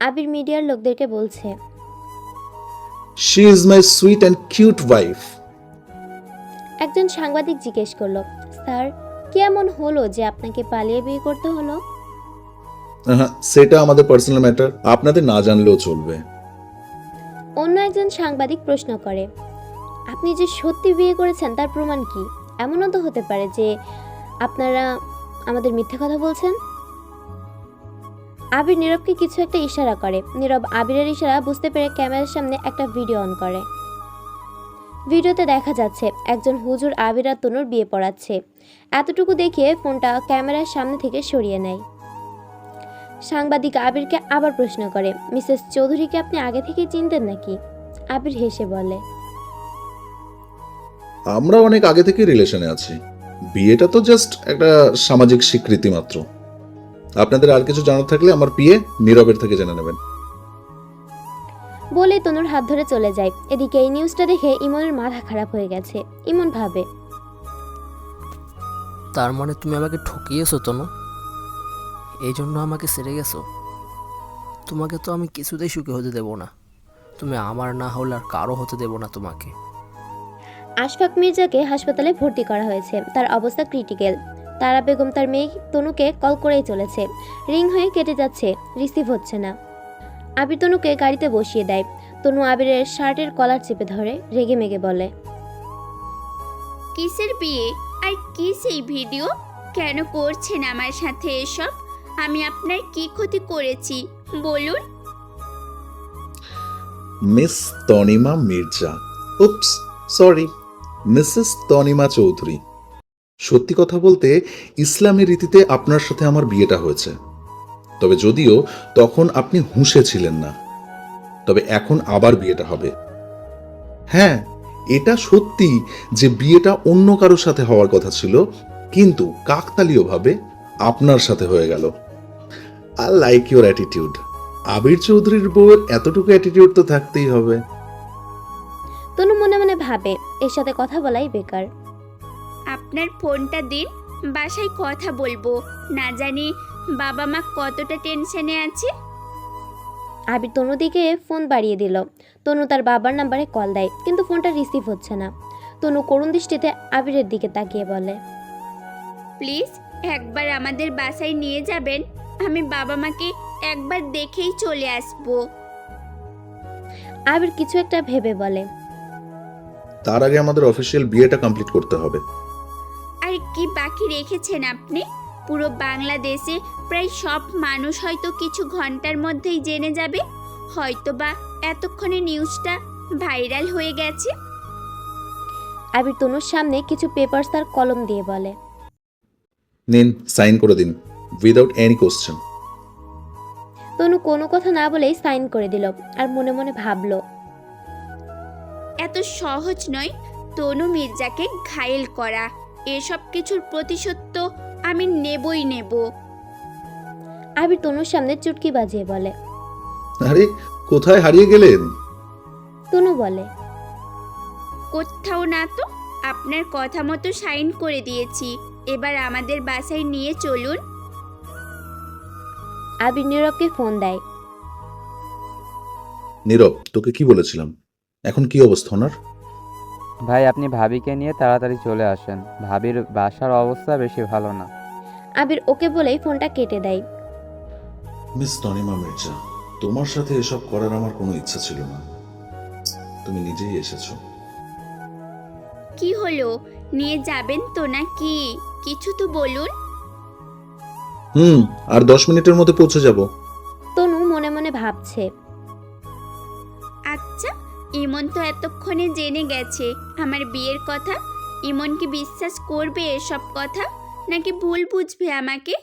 আবির মিডিয়ার লোকদেরকে বলছে, she is my sweet and cute wife. একজন সাংবাদিক জিজ্ঞেস করলো, স্যার কি এমন হলো যে আপনাকে পালিয়ে বিয়ে করতে হলো? হ্যাঁ, সেটা আমাদের পার্সোনাল ম্যাটার, আপনাদের না জানলেও চলবে। অন্য একজন সাংবাদিক প্রশ্ন করে, আপনি যে সত্যি বিয়ে করেছেন তার প্রমাণ কি? এমনও তো হতে পারে যে আপনারা আমাদের মিথ্যে কথা বলছেন। আবির নীরবকে কিছু একটা ইশারা করে। নীরব আবিরের ইশারা বুঝতে পেরে ক্যামেরার সামনে একটা ভিডিও অন করে। ভিডিওতে দেখা যাচ্ছে একজন হুজুর আবির আর তনুর বিয়ে পড়াচ্ছে। এতটুকু দেখিয়ে ফোনটা ক্যামেরার সামনে থেকে সরিয়ে নেয়। সাংবাদিক আবিরকে আবার প্রশ্ন করে, মিসেস চৌধুরীকে আপনি আগে থেকেই চিনতেন নাকি? আবির হেসে বলে, আমরা অনেক আগে থেকে রিলেশনে আছি, বিয়েটা তো জাস্ট একটা সামাজিক স্বীকৃতি মাত্র। আপনাদের আর কিছু জানার থাকলে আমার পিএ নীরবের থেকে জেনে নেবেন। বলে তনুর হাত ধরে চলে যায়। এদিকে এই নিউজটা দেখে ইমনের মাথা খারাপ হয়ে গেছে। ইমন ভাবে, তার মানে তুমি আমাকে ঠকিয়েছো তনু, এই জন্য আমাকে ছেড়ে গেছো। তোমাকে তো আমি কিছুতেই সুখী হতে দেব না, তুমি আমার না হলে আর কারো হতে দেব না তোমাকে। আশফাক মির্জাকে হাসপাতালে ভর্তি করা হয়েছে, তার অবস্থা ক্রিটিক্যাল। তারা বেগম তার মেয়ে তনুকে কল করেই চলেছে, রিং হয়ে কেটে যাচ্ছে, রিসিভ হচ্ছে না। আবির তনুকে গাড়িতে বসিয়ে দেয়। তনু আবিরের শার্টের কলার চেপে ধরে রেগে মেগে বলে, কিসের বিয়ে আর কি সেই ভিডিও? কেন করছেন আমার সাথে এসব? আমি আপনার কি ক্ষতি করেছি বলুন? Miss Tanima Mirza, oops sorry, Mrs Tanima Chowdhury. সত্যি কথা বলতে ইসলামী রীতিতে আপনার সাথে আমার বিয়েটা হয়েছে, তবে যদিও তখন আপনি হুঁশে ছিলেন না। তবে এখন আবার বিয়েটা হবে। হ্যাঁ, এটা সত্যি যে বিয়েটা অন্য কারোর সাথে হওয়ার কথা ছিল, কিন্তু কাকতালীয়ভাবে আপনার সাথে হয়ে গেল। I like your attitude. Abir চৌধুরীর বউয়ের এতটুকু অ্যাটিটিউড তো থাকতেই হবে। তনু মনে মনে ভাবে, এর সাথে কথা বলাই বেকার। আপনার ফোনটা দিন, বাসায় কথা বলবো। না জানি বাবা মা কতটা টেনশনে আছে। আবির তনুর দিকে ফোন বাড়িয়ে দিল। তনু তার বাবার নাম্বারে কল দেয়, কিন্তু ফোনটা রিসিভ হচ্ছে না। তনু করুণ দৃষ্টিতে আবিরের দিকে তাকিয়ে বলে, প্লিজ একবার আমাদের বাসায় নিয়ে যাবেন, আমি বাবা মাকে একবার দেখেই চলে আসবো। আবির কিছু একটা ভেবে বলে, তার আগে আমাদের অফিসিয়াল বিয়েটা কমপ্লিট করতে হবে। আর কি বাকি রেখেছেন আপনি? পুরো বাংলাদেশে প্রায় সব মানুষ হয়তো কিছু ঘন্টার মধ্যেই জেনে যাবে, হয়তোবা এতক্ষণে নিউজটা ভাইরাল হয়ে গেছে। আবির তনুর সামনে কিছু পেপারস আর কলম দিয়ে বলে, নিন, সাইন করে দিন, উইদাউট এনি কোশ্চেন। তনু কোনো কথা না বলেই সাইন করে দিল। আর মনে মনে ভাবলো, এত সহজ নয় তনু মির্জাকে ঘায়েল করা। এসব কিছুর প্রতিশোধ তো আমি নেবই নেব। আবির তনুর সামনে চুটকি বাজিয়ে বলে, আরে কোথায় হারিয়ে গেলেন? তনু বলে, কোথাও না তো, আপনার কথা মতো সাইন করে দিয়েছি। এবার আমাদের বাসায় নিয়ে চলুন। আবির নীরবকে ফোন দেয়। নীরব, তোকে কি বলেছিলাম? এখন কি অবস্থা ওনার? ভাই, আপনি ভাবিকে নিয়ে তাড়াতাড়ি চলে আসেন, ভাবির বাসার অবস্থা বেশি ভালো না। আবির ওকে বলেই ফোনটা কেটে দেয়। মিস তনিমা মির্জা, তোমার সাথে এসব করার আমার কোনো ইচ্ছা ছিল না, তুমি নিজেই এসেছো। কি হলো, নিয়ে যাবেন তো নাকি? কিছু তো বলুন। আর 10 মিনিটের মধ্যে পৌঁছে যাব। তনু মনে মনে ভাবছে, আচ্ছা, ইমন তো এতক্ষণে জেনে গেছে আমার বিয়ের কথা। ইমন কি বিশ্বাস করবে এসব কথা, নাকি ভুল বুঝবে আমাকে?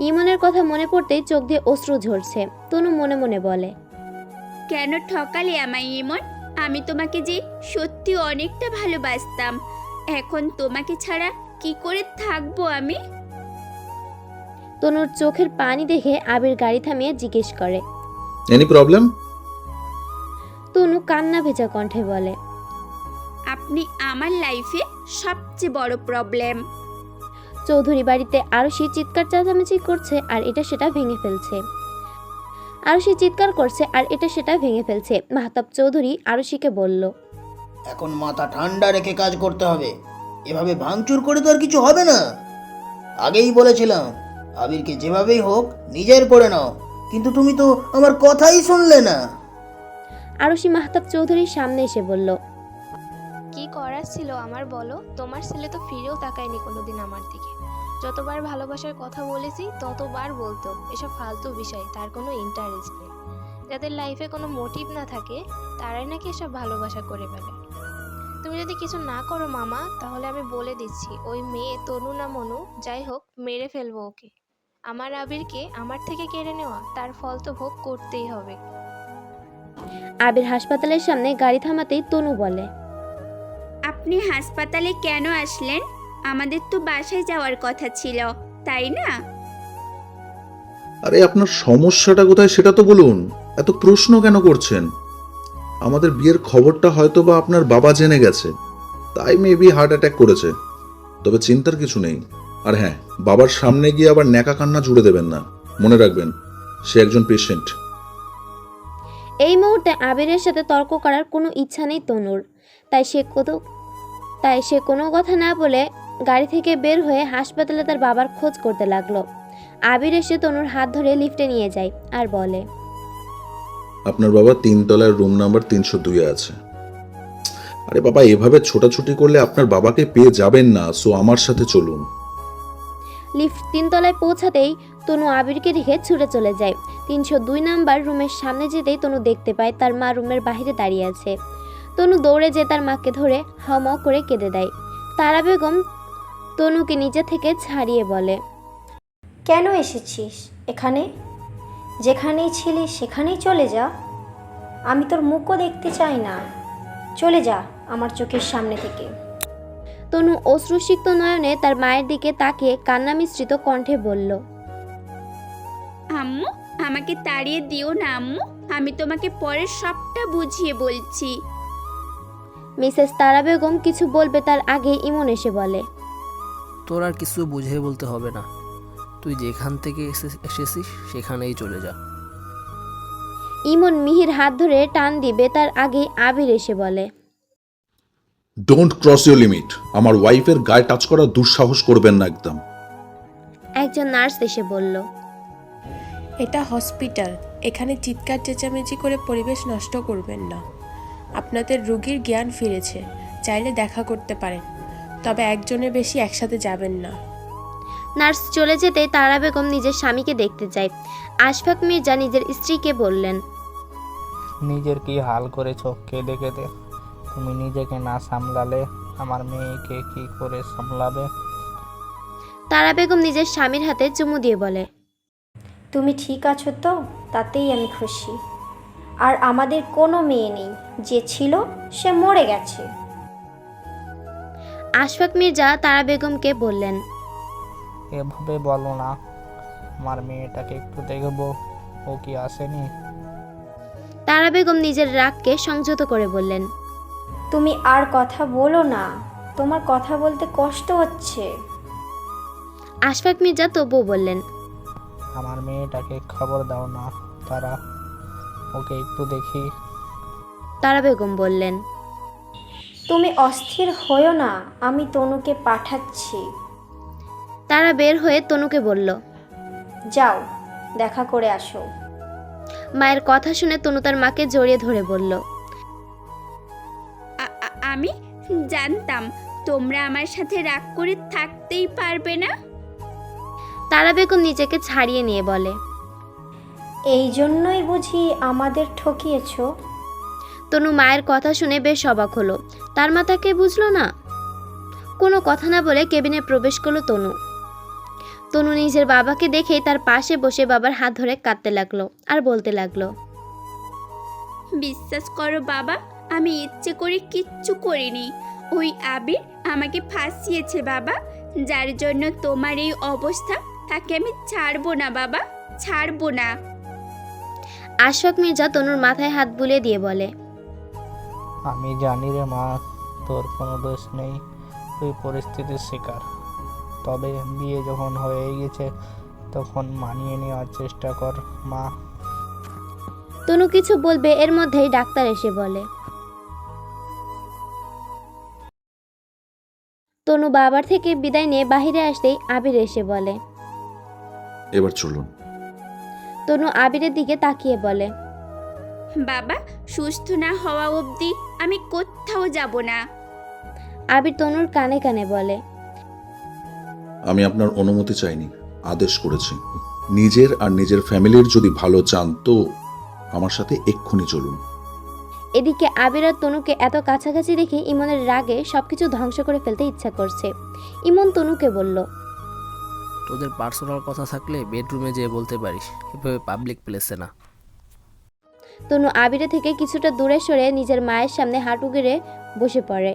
ইমনের কথা মনে পড়তেই চোখ দিয়ে অশ্রু ঝরছে। তনু মনে মনে বলে, কেন ঠকালে আমায় ইমন? আমি তোমাকে যে সত্যি অনেকটা ভালোবাসতাম, এখন তোমাকে ছাড়া কি করে থাকবো আমি? তনুর চোখের পানি দেখে আবির গাড়ি থামিয়ে জিজ্ঞেস করে, এনি প্রবলেম? তনু কান্না ভেজা কণ্ঠে বলে, আপনি আমার লাইফে সবচেয়ে বড় প্রবলেম। চৌধুরী বাড়িতে আরশি চিৎকার চেঁচামেচি করছে আর এটা সেটা ভেঙে ফেলছে। আরশি চিৎকার করছে আর এটা সেটা ভেঙে ফেলছে। মাহতাব চৌধুরী আরশিকে বলল, এখন মাথা ঠান্ডা রেখে কাজ করতে হবে। এভাবে ভাঙচুর করে তো আর কিছু হবে না। আগেই বলেছিলাম আবিরকে যেভাবেই হোক নিজের করে নাও, কিন্তু তুমি তো আমার কথাই শুনলে না। আরশি মাহতাব চৌধুরীর সামনে এসে বলল, কি করার ছিল আমার বলো? তোমার ছেলে তো ফিরেও তাকায়নি কোনোদিন আমার দিকে। যতবার ভালোবাসার কথা বলেছি ততবার বলতো এসব ফালতু বিষয়, তার কোনো ইন্টারেস্ট নেই। যাদের লাইফে কোনো মোটিভ না থাকে তারাই নাকি এসব ভালোবাসা করে ফেলে। তুমি যদি কিছু না করো মামা, তাহলে আমি বলে দিচ্ছি ওই মেয়ে তনু না মনু যাই হোক মেরে ফেলবো ওকে। আমার আবিরকে আমার থেকে কেড়ে নেওয়া, তার ফল তো ভোগ করতেই হবে। আবির হাসপাতালের সামনে গাড়ি থামাতেই তনু বলে, আপনি হাসপাতালে কেন আসলেন? আমাদের তো বাসায় যাওয়ার কথা ছিল, তাই না? আরে আপনার সমস্যাটা কোথায় সেটা তো বলুন, এত প্রশ্ন কেন করছেন? আমাদের বিয়ের খবরটা হয়তো বা আপনার বাবা জেনে গেছে, তাই মেবি হার্ট অ্যাটাক করেছে। তবে চিন্তার কিছু নেই। আর হ্যাঁ, বাবার সামনে গিয়ে আবার ন্যাকা কান্না জুড়ে দেবেন না, মনে রাখবেন সে একজন পেশেন্ট। এই মুহূর্তে আবিরের সাথে তর্ক করার কোনো ইচ্ছা নেই তনুর। তাই সে কোনো কথা না বলে গাড়ি থেকে বের হয়ে হাসপাতালে তার বাবার খোঁজ করতে লাগলো। আবির এসে তনুর হাত ধরে লিফটে নিয়ে যায় আর বলে, আপনার বাবা 3 তলার রুম নাম্বার 302 আছে। আরে বাবা, এভাবে ছোটাছুটি করলে আপনার বাবাকে পেয়ে যাবেন না, সো আমার সাথে চলুন। লিফট 3 তলায় পৌঁছাতেই তনু আবিরকে রেখে ছুটে চলে যায়। 302 নাম্বার রুমের সামনে যেতেই তনু দেখতে পায় তার মা রুমের বাইরে দাঁড়িয়ে আছে। তনু দৌড়ে যেয়ে তার মাকে ধরে হাওমাও করে কেঁদে দেয়। তারা বেগম তনুকে নিজে থেকে ছাড়িয়ে বলে, কেন এসেছিস এখানে? যেখানেই ছিলি সেখানেই চলে যা। আমি তোর মুখও দেখতে চাই না। চলে যা আমার চোখের সামনে থেকে। তনু অশ্রুসিক্ত নয়নে তার মায়ের দিকে তাকিয়ে কান্না মিশ্রিত কণ্ঠে বলল, আম্মু, আমাকে তাড়িয়ে দিও না আম্মু, আমি তোমাকে পরে সবটা বুঝিয়ে বলছি। মিসেস তারা বেগম কিছু বলবে তার আগে ইমন এসে বলে, তোর আর কিছু বুঝিয়ে বলতে হবে না, তুই যেখান থেকে এসেছিস সেখানেই চলে যা। ইমন মিহির হাত ধরে টান দিবে তার আগে আবির এসে বলে, ডোন্ট ক্রস ইউর লিমিট। আমার ওয়াইফের গায়ে টাচ করার দুঃসাহস করবেন না একদম। একজন নার্স এসে বলল, এটা হসপিটাল, এখানে চিৎকার চেঁচামেচি করে পরিবেশ নষ্ট করবেন না। আপনাদের রোগীর জ্ঞান ফিরেছে, চাইলে দেখা করতে পারেন, তবে একজনের বেশি একসাথে যাবেন না। নার্স চলে যেতে তারা বেগম নিজের স্বামীকে দেখতে যায়। আশফাক মির্জা নিজের স্ত্রীকে বললেন, নিজের কি হাল করেছো কেঁদে কেঁদে। তুমি নিজেকে না সামলালে আমার মেয়েকে কি করে সামলাবে? তারা বেগম নিজের স্বামীর হাতে চুমু দিয়ে বলে, তুমি ঠিক আছো তো? তাতেই আমি খুশি। আর আমাদের কোনো মেয়ে নেই, যে ছিল সে মরে গেছে। আশফাক মির্জা তারা বেগমকে বললেন, এভাবে বলো না, আমার মেয়েটাকে একটু দেখবো, ও কি আসেনি? তারা বেগম নিজের রাগকে সংযত করে বললেন, তুমি আর কথা বলো না, তোমার কথা বলতে কষ্ট হচ্ছে। আশফাক মির্জা তবুও বললেন, আমার মেয়েটাকে খবর দাও না তারা, ওকে একটু দেখি। তারা বেগম বললেন, তুমি অস্থির হয়ো না, আমি তনুকে পাঠাচ্ছি। তারা বের হয়ে তনুকে বলল, যাও দেখা করে আসো। মায়ের কথা শুনে তনু তার মাকে জড়িয়ে ধরে বলল, আমি জানতাম তোমরা আমার সাথে রাগ করে থাকতেই পারবে না। তারা বেগম নিজেকে ছাড়িয়ে নিয়ে বলে, এই জন্যই বুঝি আমাদের ঠকিয়েছো? তনু মায়ের কথা শুনে বেশ অবাক হলো। তার মা তাকে বুঝলো না। কোনো কথা না বলে কেবিনে প্রবেশ করলো তনু। তনু নিজের বাবাকে দেখেই তার পাশে বসে বাবার হাত ধরে কাঁদতে লাগলো আর বলতে লাগলো, বিশ্বাস করো বাবা, আমি ইচ্ছে করে কিচ্ছু করিনি। ওই আবির আমাকে ফাঁসিয়েছে বাবা, যার জন্য তোমার এই অবস্থা। তাকে আমি ছাড়বো না বাবা, ছাড়বো না। আশফাক মির্জা তনুর মাথায় হাত বুলিয়ে দিয়ে বলে, আমি জানি রে মা, তোর কোনো দোষ নেই, তুই পরিস্থিতির শিকার। তবে বিয়ে যখন হয়ে গেছে তখন মানিয়ে নেওয়ার চেষ্টা কর মা। তনু কিছু বলবে এর মধ্যেই ডাক্তার এসে বলে। তনু বাবার থেকে বিদায় নিয়ে বাইরে আসতেই আবির এসে বলে। এবার চলুন। তনু আবিরের দিকে তাকিয়ে বলে, বাবা সুস্থ না হওয়া অবধি আমি কোথাও যাব না। আবির তনুর কানে কানে বলে, আমি আপনার অনুমতি চাইনি, আদেশ করেছি। নিজের আর নিজের ফ্যামিলির যদি ভালো চান তো আমার সাথে এক্ষুনি চলুন। এদিকে আবির আর তনুকে এত কাছাকাছি দেখে ইমনের রাগে সবকিছু ধ্বংস করে ফেলতে ইচ্ছা করছে। ইমন তনুকে বলল, তোদের পার্সোনাল কথা থাকলে বেডরুমে যেয়ে বলতে পারিস, এভাবে পাবলিক প্লেসে না। তনু আবিরের থেকে কিছুটা দূরে সরে নিজের মায়ের সামনে হাঁটু গেড়ে বসে পড়ে।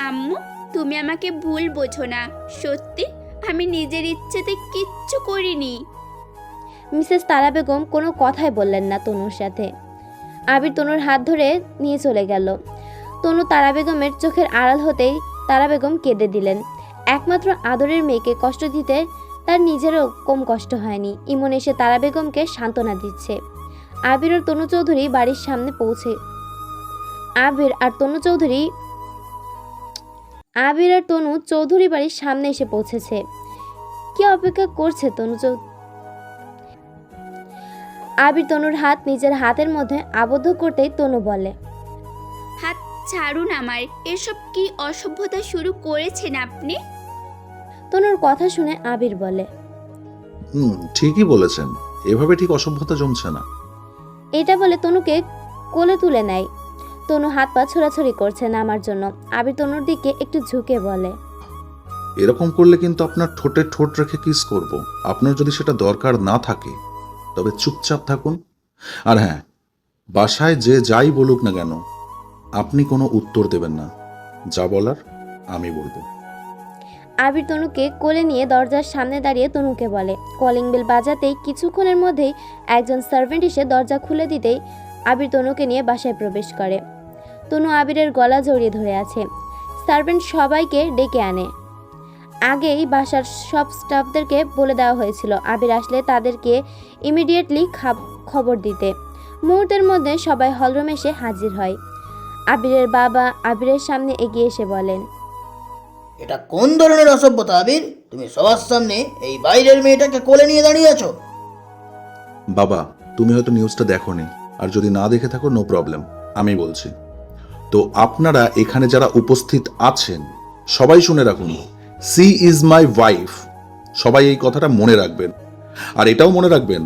আম্মু তুমি আমাকে ভুল বোঝো না, সত্যি আমি নিজের ইচ্ছেতে কিচ্ছু করিনি। মিসেস তারা বেগম কোনো কথাই বললেন না তনুর সাথে। আবির তনুর হাত ধরে নিয়ে চলে গেল। তনু তারা বেগমের চোখের আড়াল হতেই তারা বেগম কেঁদে দিলেন। একমাত্র আদরের মেয়েকে কষ্ট দিতে তার নিজেরও কম কষ্ট হয়নি। ইমন এসে তারা বেগমকে সান্ত্বনা দিচ্ছে। আবির আর তনু চৌধুরী বাড়ির সামনে পৌঁছে আবির আর তনু চৌধুরী বাড়ির সামনে এসে পৌঁছেছে। কি অপেক্ষা করছে তনু আবির তনুর হাত নিজের হাতের মধ্যে আবদ্ধ করতেই তনু বলে, হাত ছাড়ুন আমার, এসব কি অসভ্যতা শুরু করেছেন আপনি? তনুর কথা শুনে আবির বলে, ঠিকই বলেছেন, এভাবে ঠিক অসভ্যতা জমছে না। এটা বলে তনুকে কোলে তুলে নেয়। তনু হাত পা ছোড়াছড়ি করছে নামার জন্য। আবির তনুর দিকে একটু ঝুঁকে বলে, এরকম করলে কিন্তু আপনার ঠোঁটে ঠোঁট রেখে কিস করব। আপনার যদি সেটা দরকার না থাকে তবে চুপচাপ থাকুন। আর হ্যাঁ, বাসায় যে যাই বলুক না কেন আপনি কোনো উত্তর দেবেন না, যা বলার আমি বলবো। আবির তনুকে কোলে নিয়ে দরজার সামনে দাঁড়িয়ে তনুকে বলে। কলিং বেল বাজাতেই কিছুক্ষণের মধ্যেই একজন সার্ভেন্ট এসে দরজা খুলে দিতেই আবির তনুকে নিয়ে বাসায় প্রবেশ করে। তনু আবিরের গলা জড়িয়ে ধরে আছে। সার্ভেন্ট সবাইকে ডেকে আনে। আগেই বাসার সব স্টাফদেরকে বলে দেওয়া হয়েছিল আবির আসলে তাদেরকে ইমিডিয়েটলি খবর দিতে। মুহূর্তের মধ্যে সবাই হলরুমে এসে হাজির হয়। আবিরের বাবা আবিরের সামনে এগিয়ে এসে বলেন, এটা কোন ধরনের অসভ্যতা আবির? তুমি সবার সামনে এই বাইরের মেয়েটাকে কোলে নিয়ে দাঁড়িয়ে আছো। বাবা, তুমি হয়তো নিউজটা দেখোনি, আর যদি না দেখে থাকো নো প্রবলেম, আমি বলছি। তো আপনারা এখানে যারা উপস্থিত আছেন সবাই শুনে রাখুন, সি ইজ মাই ওয়াইফ। সবাই এই কথাটা মনে রাখবেন। আর এটাও মনে রাখবেন,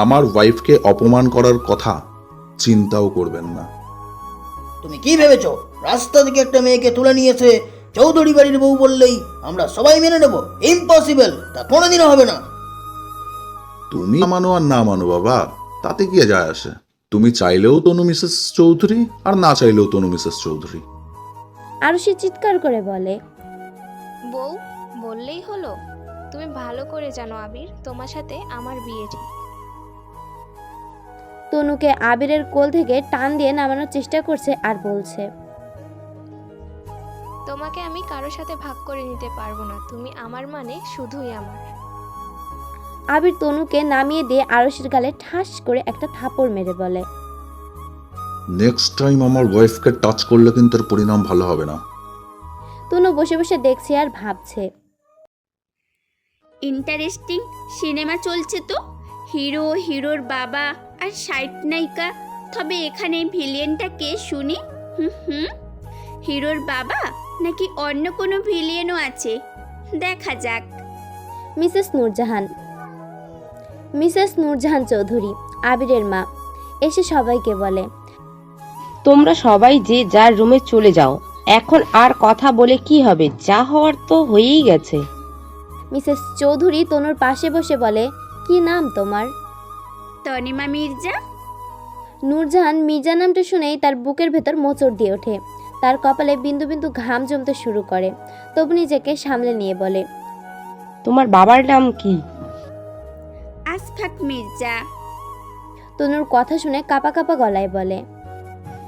আমার ওয়াইফকে অপমান করার কথা চিন্তাও করবেন না। তুমি কি ভেবেছো রাস্তা থেকে একটা মেয়েকে তুলে নিয়েছে চৌধুরী বাড়ির বউ বললেই আমরা সবাই মেনে নেব? ইম্পসিবল, তা কোনোদিনও হবে না। তুমি মানো আর না মানো বাবা, তাতে কি যায় আসে? তুমি চাইলেও তনু মিসেস চৌধুরী, আর না চাইলেও তনু মিসেস চৌধুরী। আরও সে চিৎকার করে বলে, বউ বললেই হলো? তুমি ভালো করে জানো আবির, তোমার সাথে আমার বিয়ে ঠিক। তনুকে আবিরের কোল থেকে টান দিয়ে নামানোর চেষ্টা করছে আর বলছে, তোমাকে আমি কারোর সাথে ভাগ করে নিতে পারবো না, তুমি আমার মানে শুধুই আমার। আবির তনুকে নামিয়ে দিয়ে আরশির গালে ঠাস করে একটা থাপড় মেরে বলে, নেক্সট টাইম আমার ওয়াইফকে টাচ করলে কিন্তু এর পরিণাম ভালো হবে না। তনু বসে বসে দেখছে আর ভাবছে। ইন্টারেস্টিং সিনেমা চলছে তো, হিরো, হিরোর বাবা আর সাইড নায়িকা। তবে এখানে ভিলিয়েনটা কে শুনি? হিরোর বাবা নাকি অন্য কোনো ভিলিয়েনও আছে? দেখা যাক। মিসেস নূরজাহান চৌধুরী আবিরের মা এসে সবাইকে বলে, তোমরা সবাই যে যার রুমে চলে যাও, এখন আর কথা বলে কি হবে, যা হওয়ার তো হয়েই গেছে। মিসেস চৌধুরী তনুর পাশে বসে বলে, কি নাম তোমার? তনিমা মির্জা। নূরজাহান মির্জা নামটা শুনেই তার বুকের ভেতর মোচড় দিয়ে ওঠে। তার কপালে বিন্দু বিন্দু ঘাম জমতে শুরু করে। তবু নিজেকে সামলে নিয়ে বলে, তোমার বাবার নাম কি? আসফাক মির্জা। তনুর কথা শুনে কাঁপা কাঁপা গলায় বলে,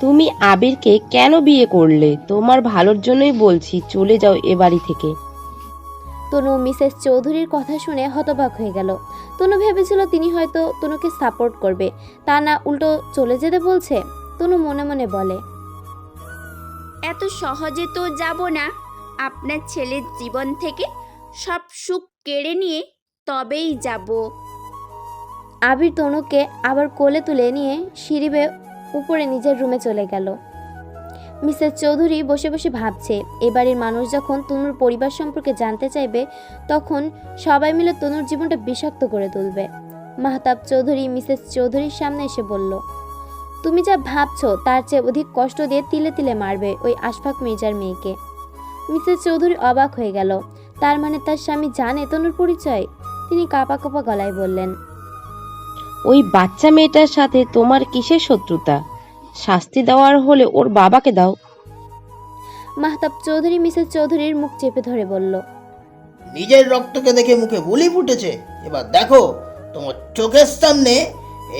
তুমি আবিরকে কেন বিয়ে করলে? তোমার ভালোর জন্যই বলছি, চলে যাও এ বাড়ি থেকে। তনু মিসেস চৌধুরীর কথা শুনে হতবাক হয়ে গেল। তনু ভেবেছিল তিনি হয়তো তনুকে সাপোর্ট করবে, তা না উল্টো চলে যেতে বলছে। তনু মনে মনে বলে, এত সহজে তো যাব না। আপনার ছেলের জীবন থেকে সব সুখ কেড়ে নিয়ে তবেই যাব। আবির তনুকে আবার কোলে তুলে নিয়ে সিঁড়ি বেয়ে উপরে নিজের রুমে চলে গেল। মিসেস চৌধুরী বসে বসে ভাবছে, এ বাড়ির মানুষ যখন তনুর পরিবার সম্পর্কে জানতে চাইবে তখন সবাই মিলে তনুর জীবনটা বিষাক্ত করে তুলবে। মাহতাব চৌধুরী মিসেস চৌধুরীর সামনে এসে বলল, তুমি যা ভাবছো তার চেয়ে অধিক কষ্ট দিয়ে তিলে তিলে মারবে ওই আশফাক মির্জার মেয়েকে। মিসেস চৌধুরী অবাক হয়ে গেল। তার মানে তার স্বামী জানে তনুর পরিচয়? তিনি কাঁপা কাঁপা গলায় বললেন, ওই বাচ্চা মেয়েটার সাথে তোমার কিসের শত্রুতা? শাস্তি দেওয়ার হলে ওর বাবাকে দাও। মাহতাব চৌধুরী মিসেস চৌধুরীর মুখ চেপে ধরে বলল, নিজের রক্তকে দেখে মুখে বুলি ফুটেছে। এবার দেখো তোমার চোখের সামনে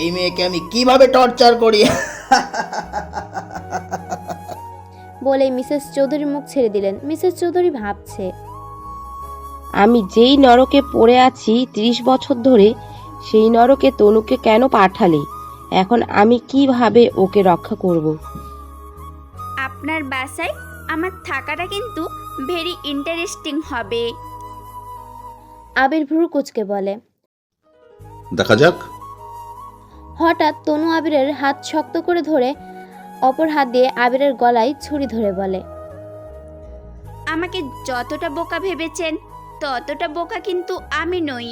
এই মেয়েকে আমি কিভাবে টর্চার করি। বলে মিসেস চৌধুরীর মুখ ছেড়ে দিলেন। মিসেস চৌধুরী ভাবছে, আমি যেই নরকে পড়ে আছি 30 বছর ধরে, সেই নরকে তনুকে কেন পাঠালে? এখন আমি কিভাবে ওকে রক্ষা করব? আপনার বাসায় আমার থাকাটা কিন্তু ভেরি ইন্টারেস্টিং হবে। আবির ভ্রু কুচকে বলে। দেখা যাক। হঠাৎ তনু আবিরের হাত শক্ত করে ধরে অপর হাত দিয়ে আবিরের গলায় ছুরি ধরে বলে, আমাকে যতটা বোকা ভেবেছেন ততটা বোকা কিন্তু আমি নই।